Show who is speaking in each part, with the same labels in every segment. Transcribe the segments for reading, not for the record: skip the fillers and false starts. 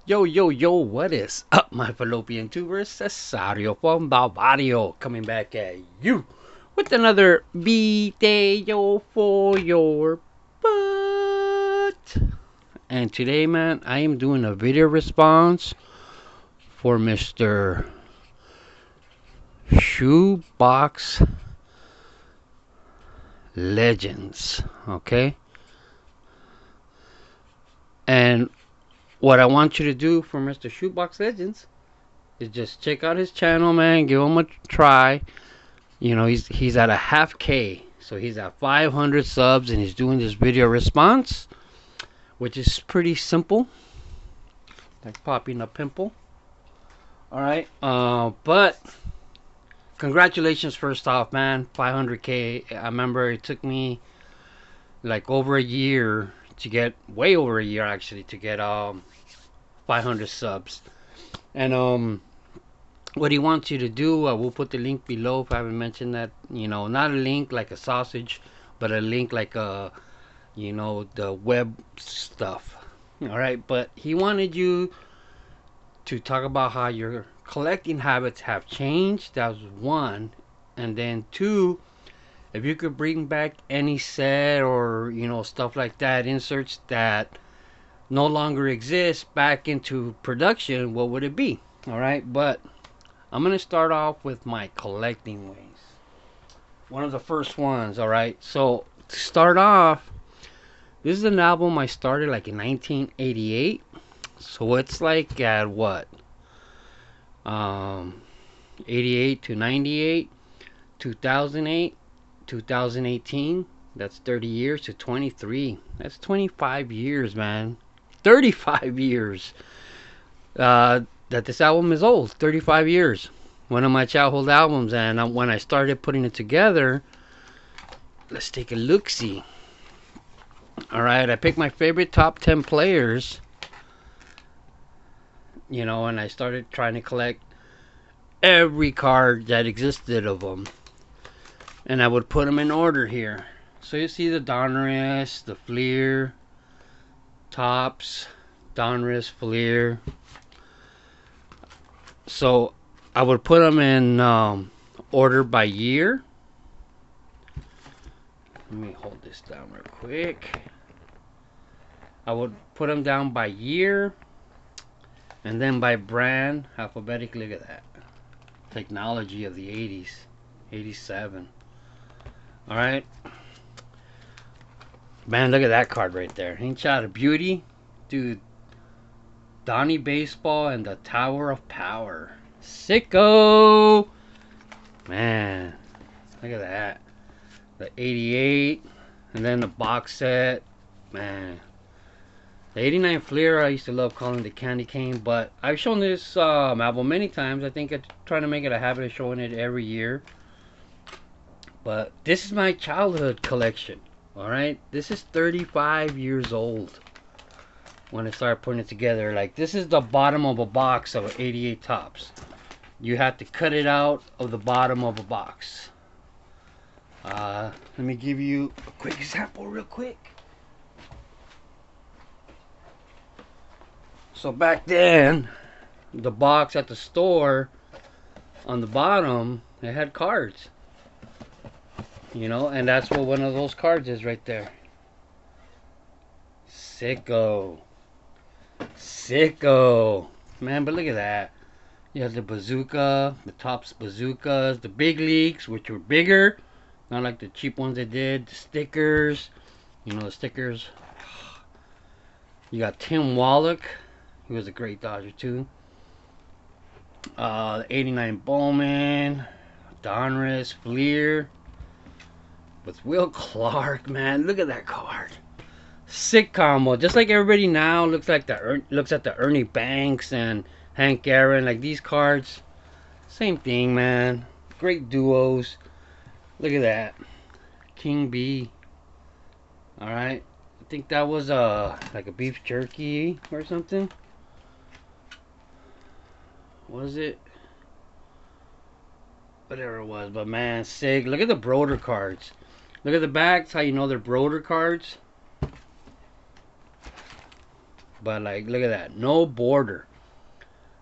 Speaker 1: Yo, yo, yo, what is up, my fallopian tubers? Cesario from Balvario coming back at you with another video for your butt. And today, man, I am doing a video response for Mr. Shoebox Legends, okay? And what I want you to do for Mr. Shoebox Legends is just check out his channel, man, give him a try. You know, he's at a half K, so he's at 500 subs, and he's doing this video response, which is pretty simple, like popping a pimple. All right, but congratulations first off, man. 500K. I remember it took me like over a year to get, way over a year actually, to get 500 subs, and what he wants you to do, I will put the link below if I haven't mentioned that. You know, not a link like a sausage, but a link like a, you know, the web stuff. All right, but he wanted you to talk about how your collecting habits have changed. That was one, and then two, if you could bring back any set or stuff like that, inserts that no longer exist back into production, what would it be? All right, but I'm gonna start off with my collecting ways. One of the first ones, all right. So to start off, this is an album I started like in 1988. So it's like at what, um, 88 to 98, 2008, 2018. That's 30 years to 23. That's 25 years, man. 35 years. That this album is old. 35 years. One of my childhood albums, and when I started putting it together, let's take a look-see. All right, I picked my favorite top 10 players, and I started trying to collect every card that existed of them, and I would put them in order here. So you see the Donruss, the Fleer, Tops, Donruss, Fleer. So I would put them in order by year. Let me hold this down real quick. I would put them down by year and then by brand alphabetically. Look at that. Technology of the 80s. 87. Alright. Man, look at that card right there. Ain't that a beauty? Dude. Donnie Baseball and the Tower of Power. Sicko! Man. Look at that. The 88. And then the box set. Man. The 89 Fleer I used to love calling the candy cane, but I've shown this album many times. I think I'm trying to make it a habit of showing it every year. But this is my childhood collection. Alright? This is 35 years old when I started putting it together. Like, this is the bottom of a box of 88 Tops. You have to cut it out of the bottom of a box. Let me give you a quick example real quick. So back then, the box at the store, on the bottom, it had cards. And that's what one of those cards is right there. Sicko. Sicko. Man, but look at that. You have the bazooka, the Topps bazookas, the big leagues, which were bigger. Not like the cheap ones they did. The stickers. The stickers. You got Tim Wallach. He was a great Dodger too. The 89 Bowman, Donruss, Fleer, with Will Clark. Man, look at that card. Sick combo. Just like everybody now looks at the Ernie Banks and Hank Aaron. Like these cards, same thing, man. Great duos. Look at that. King B. All right. I think that was like a beef jerky or something. Was it? Whatever it was, but man, sick. Look at the Broder cards. Look at the backs, how you know they're Broder cards. But like, look at that, no border.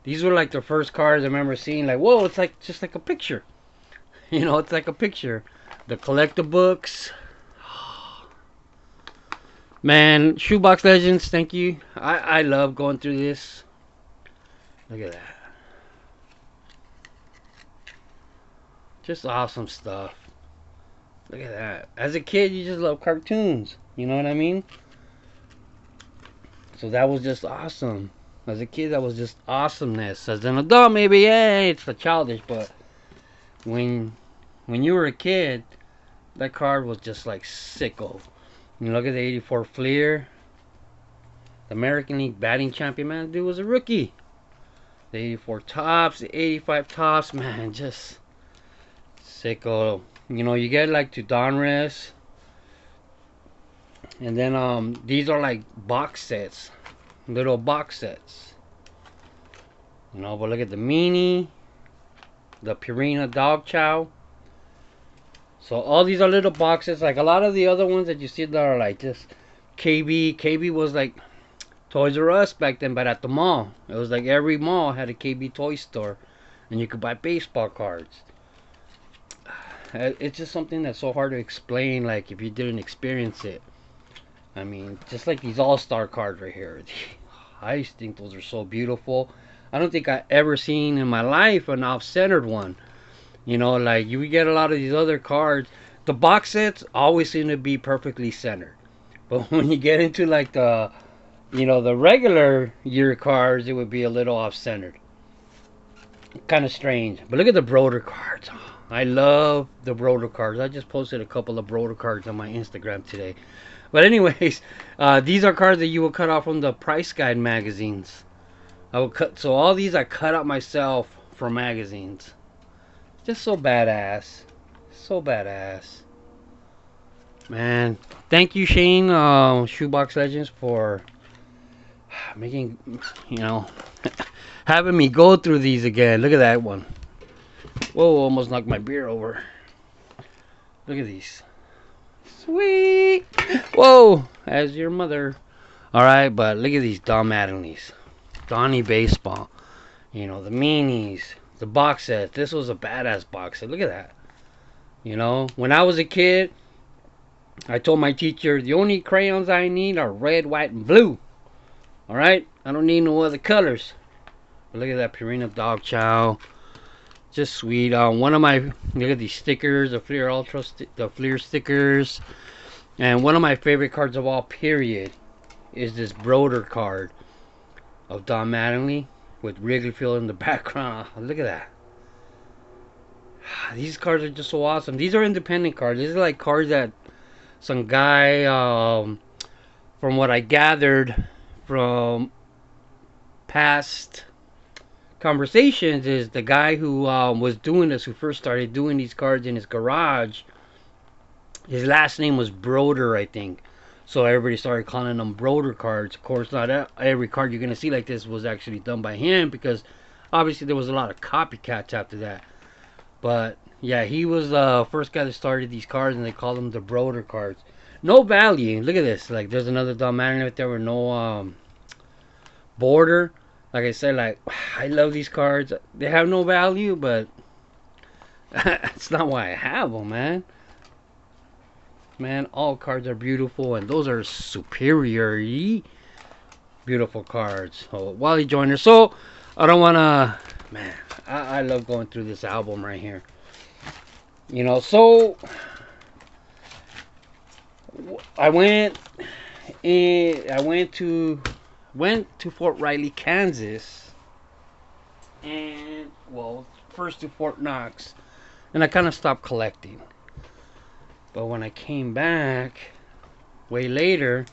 Speaker 1: These were like the first cards I remember seeing. Like, whoa, it's like just like a picture. You know, it's like a picture. The collector books. Man, Shoebox Legends, thank you. I love going through this. Look at that. Just awesome stuff. Look at that. As a kid, you just love cartoons. You know what I mean? So that was just awesome. As a kid, that was just awesomeness. As an adult, maybe, yeah, it's for childish. But when you were a kid, that card was just like sicko. You look at the 84 Fleer. The American League batting champion, man, dude was a rookie. The 84 Tops, the 85 Tops, man, just sicko. You know, you get like to Donruss. And then these are like box sets. Little box sets. You know, but look at the Meanie. The Purina Dog Chow. So all these are little boxes. Like a lot of the other ones that you see that are like just KB. KB was like Toys R Us back then, but at the mall. It was like every mall had a KB toy store. And you could buy baseball cards. It's just something that's so hard to explain, like if you didn't experience it. I mean, just like these all-star cards right here. I just think those are so beautiful. I don't think I ever seen in my life an off-centered one. You know, like you get a lot of these other cards. The box sets always seem to be perfectly centered. But when you get into like the, you know, the regular year cards, it would be a little off-centered. Kind of strange. But look at the Broder cards. I love the Broder cards. I just posted a couple of Broder cards on my Instagram today. But anyways, these are cards that you will cut off from the Price Guide magazines. I will cut. So all these I cut out myself from magazines. Just so badass. So badass. Man, thank you, Shane, Shoebox Legends, for making, you know, having me go through these again. Look at that one. Whoa, almost knocked my beer over. Look at these. Sweet. Whoa, as your mother. Alright, but look at these Don Mattingly's. Donnie Baseball. You know, the Meanies. The box set. This was a badass box set. Look at that. You know, when I was a kid, I told my teacher, the only crayons I need are red, white, and blue. Alright? I don't need no other colors. But look at that Purina Dog Chow. Just sweet. One of my, look at these stickers, the Fleer Ultra, the Fleer stickers. And one of my favorite cards of all, period, is this Broder card of Don Mattingly with Wrigley Field in the background. Look at that. These cards are just so awesome. These are independent cards. These are like cards that some guy, from what I gathered from past conversations, is the guy who was doing this, who first started doing these cards in his garage. His last name was Broder, I think. So everybody started calling them Broder cards. Of course, not every card you're going to see like this was actually done by him, because obviously there was a lot of copycats after that. But yeah, he was the first guy that started these cards, and they called them the Broder cards. No value. Look at this. Like, there's another Don Mattingly right there with no border. Like I said, like, I love these cards. They have no value, but that's not why I have them, man. Man, all cards are beautiful, and those are superiorly beautiful cards. So, Wally Joyner. So, I don't want to, man, I love going through this album right here. You know, so I went to Fort Riley, Kansas, and well, first to Fort Knox, and I kind of stopped collecting. But when I came back way later,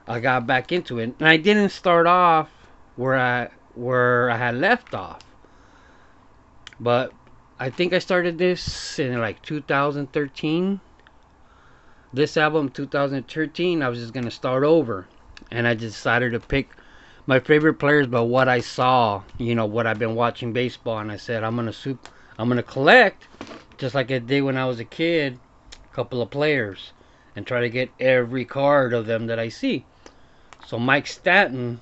Speaker 1: I got back into it, and I didn't start off where I had left off. But I think I started this in like 2013. This album, 2013, I was just gonna start over, and I decided to pick my favorite players by what I saw, you know, what I've been watching baseball, and I said I'm gonna collect just like I did when I was a kid, a couple of players, and try to get every card of them that I see. So Mike Stanton,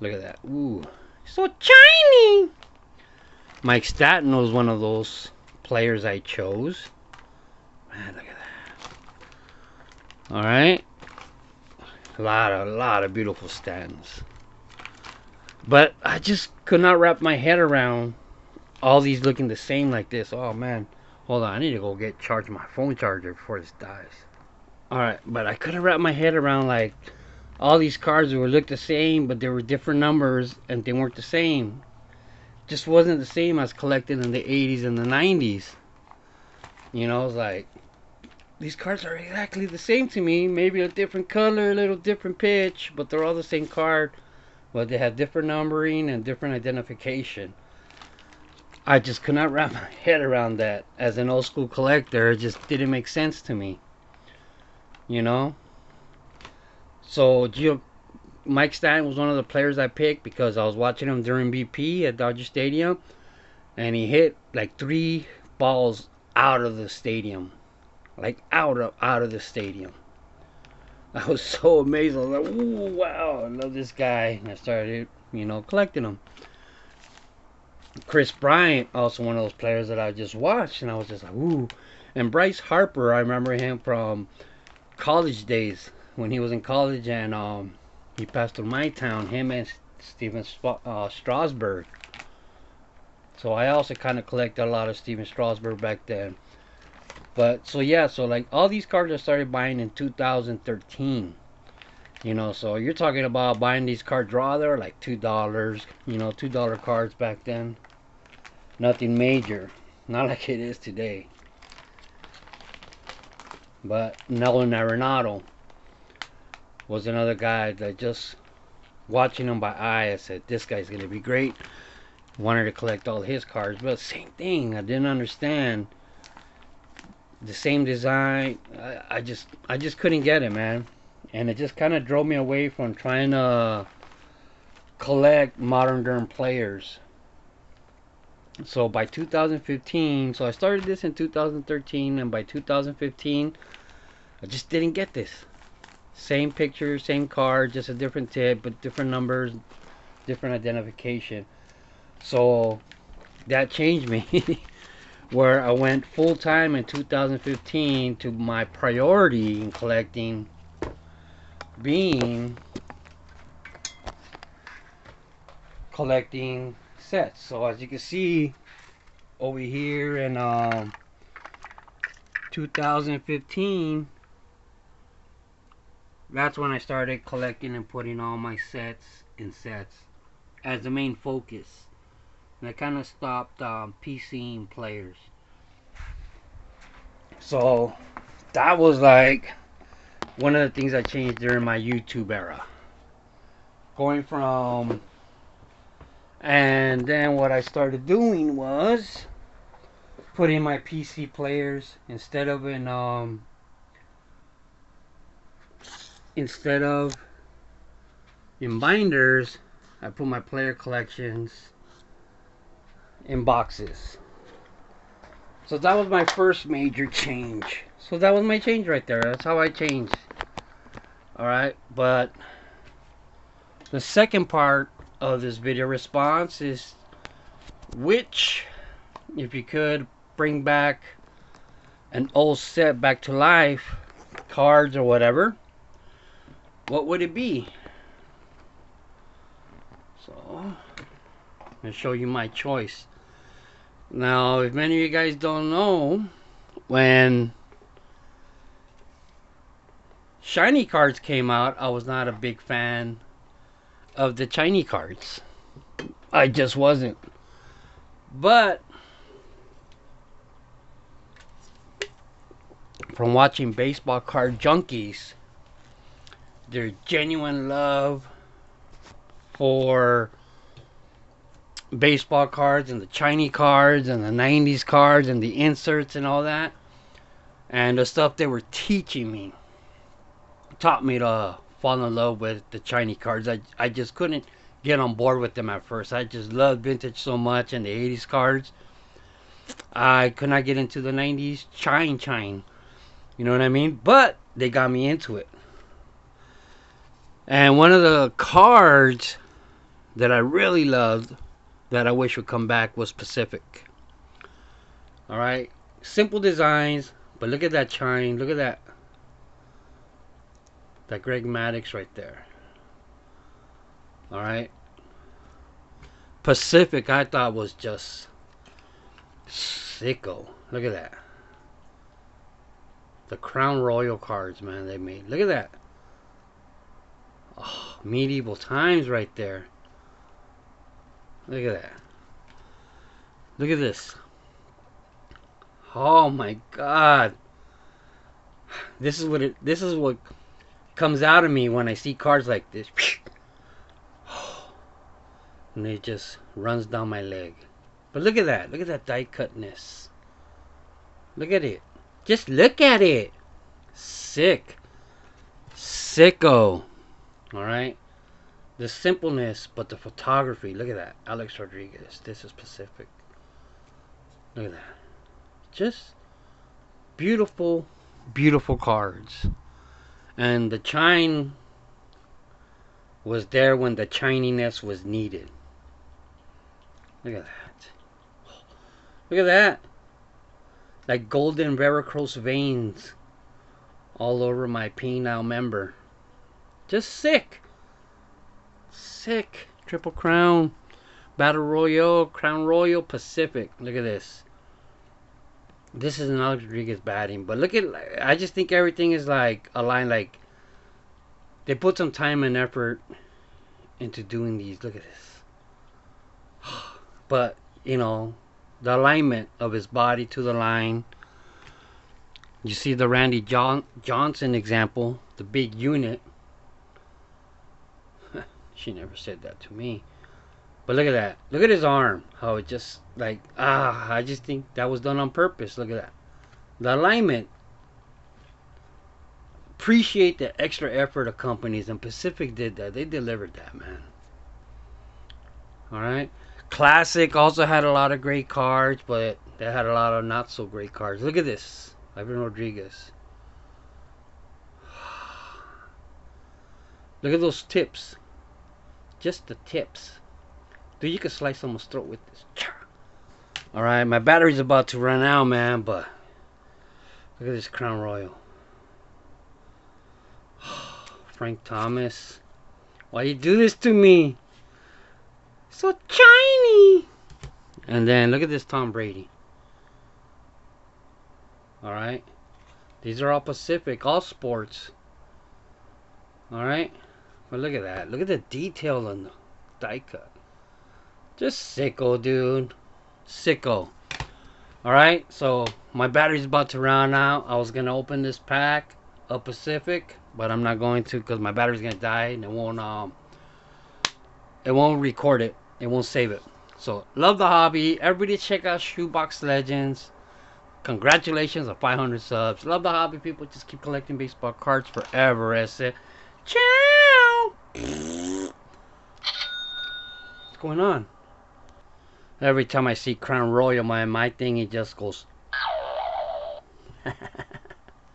Speaker 1: look at that. Ooh, so shiny. Mike Stanton was one of those players I chose. Man, look at that. All right, a lot of beautiful Stantons. But I just could not wrap my head around all these looking the same like this. Oh man, hold on, I need to go charge my phone charger before this dies. All right, but I couldn't wrap my head around like all these cards would look the same, but they were different numbers and they weren't the same. Just wasn't the same as collected in the 80s and the 90s. You know, it's like these cards are exactly the same to me. Maybe a different color, a little different pitch, but they're all the same card. But they have different numbering and different identification. I just could not wrap my head around that. As an old school collector, it just didn't make sense to me. You know? So Mike Stanton was one of the players I picked because I was watching him during BP at Dodger Stadium, and he hit like 3 balls out of the stadium, like out of the stadium. I was so amazed. I was like, "Ooh, wow, I love this guy." And I started, collecting them. Chris Bryant, also one of those players that I just watched, and I was just like, "Ooh." And Bryce Harper, I remember him from college days when he was in college, and he passed through my town. Him and Steven Strasburg. So I also kind of collected a lot of Steven Strasburg back then. But so yeah, so like all these cards I started buying in 2013. So you're talking about buying these cards raw. They're like $2. $2 cards back then. Nothing major, not like it is today. But Nolan Arenado was another guy that just watching him by eye, I said this guy's gonna be great. Wanted to collect all his cards, but same thing. I didn't understand the same design. I just couldn't get it, man. And it just kind of drove me away from trying to collect modern day players. So by 2015, so I started this in 2013, and by 2015, I just didn't get this. Same picture, same card, just a different tip, but different numbers, different identification. So that changed me. Where I went full time in 2015 to my priority in collecting being collecting sets. So as you can see over here in 2015, that's when I started collecting and putting all my sets in sets as the main focus. And I kind of stopped PCing players. So that was like one of the things I changed during my YouTube era. Going from, and then what I started doing was putting my PC players instead of in binders. I put my player collections in boxes. So that was my first major change. So that was my change right there. That's how I changed. Alright, but the second part of this video response is which, if you could bring back an old set back to life, cards or whatever, what would it be? So, I'm going to show you my choice. Now, if many of you guys don't know, when shiny cards came out, I was not a big fan of the shiny cards. I just wasn't. But from watching Baseball Card Junkies, their genuine love for baseball cards and the shiny cards and the 90s cards and the inserts and all that, and the stuff they were teaching me taught me to fall in love with the shiny cards. I just couldn't get on board with them at first. I just loved vintage so much and the 80s cards. I could not get into the 90s shine. You know what I mean? But they got me into it. And one of the cards that I really loved that I wish would come back was Pacific. Alright? Simple designs, but look at that chine. Look at that. That Greg Maddux right there. Alright? Pacific I thought was just sicko. Look at that. The Crown Royal cards, man, they made. Look at that. Oh, medieval times right there. Look at that. Look at this. Oh my god. This is what comes out of me when I see cards like this. And it just runs down my leg. But look at that. Look at that die cutness. Look at it. Just look at it. Sick. Sicko. Alright? The simpleness, but the photography. Look at that. Alex Rodriguez. This is Pacific. Look at that. Just beautiful, beautiful cards. And the chine was there when the chininess was needed. Look at that. Look at that. Like golden varicose veins all over my penile member. Just sick. Sick. Triple Crown. Battle Royale. Crown Royal. Pacific. Look at this. This is an Alex Rodriguez batting. But look at, I just think everything is like aligned. Like they put some time and effort into doing these. Look at this. But, you know, the alignment of his body to the line. You see the Randy Johnson example. The big unit. She never said that to me. But look at that. Look at his arm. How it just like, I just think that was done on purpose. Look at that. The alignment. Appreciate the extra effort of companies. And Pacific did that. They delivered that, man. Alright. Classic also had a lot of great cards. But they had a lot of not so great cards. Look at this. Ivan Rodriguez. Look at those tips. Just the tips. Dude, you could slice someone's throat with this. Alright, my battery's about to run out, man, but look at this Crown Royal. Frank Thomas. Why you do this to me? So shiny. And then look at this Tom Brady. Alright. These are all Pacific, all sports. Alright. But look at that. Look at the detail on the die cut. Just sicko, dude. Sicko. Alright, so my battery's about to run out. I was going to open this pack of Pacific, but I'm not going to because my battery's going to die and it won't record it. It won't save it. So, love the hobby. Everybody check out Shoebox Legends. Congratulations on 500 subs. Love the hobby, people. Just keep collecting baseball cards forever. That's it. Ciao! What's going on? Every time I see Crown Royal, my thing, it just goes.